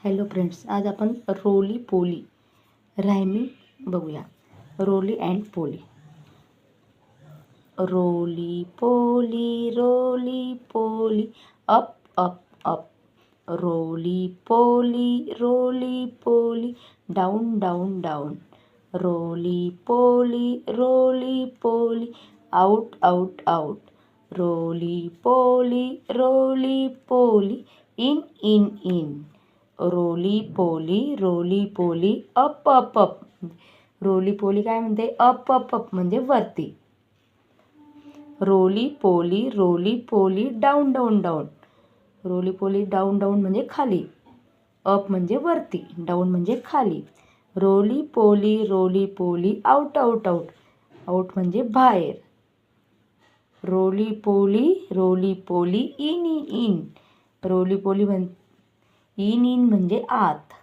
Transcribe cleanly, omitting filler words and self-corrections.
Hello friends, आज आपण रोली पोली रायमिंग बघूया. रोली अँड पोली. रोली पोली अप अप अप. रोली पोली डाऊन डाऊन डाऊन. रोली पोली आउट आउट आउट. रोली पोली इन इन इन. रोली पोली अप अप अप. रोली पोली काय म्हणते? अप अप अप म्हणजे वरती. रोली पोली डाऊन डाऊन डाऊन. रोली पोली डाऊन डाऊन म्हणजे खाली. अप म्हणजे वरती, डाऊन म्हणजे खाली. रोली पोली आउट आउट आउट. आउट म्हणजे बाहेर. रोली पोली इन इन इन. रोली पोली इन इन म्हणजे आत.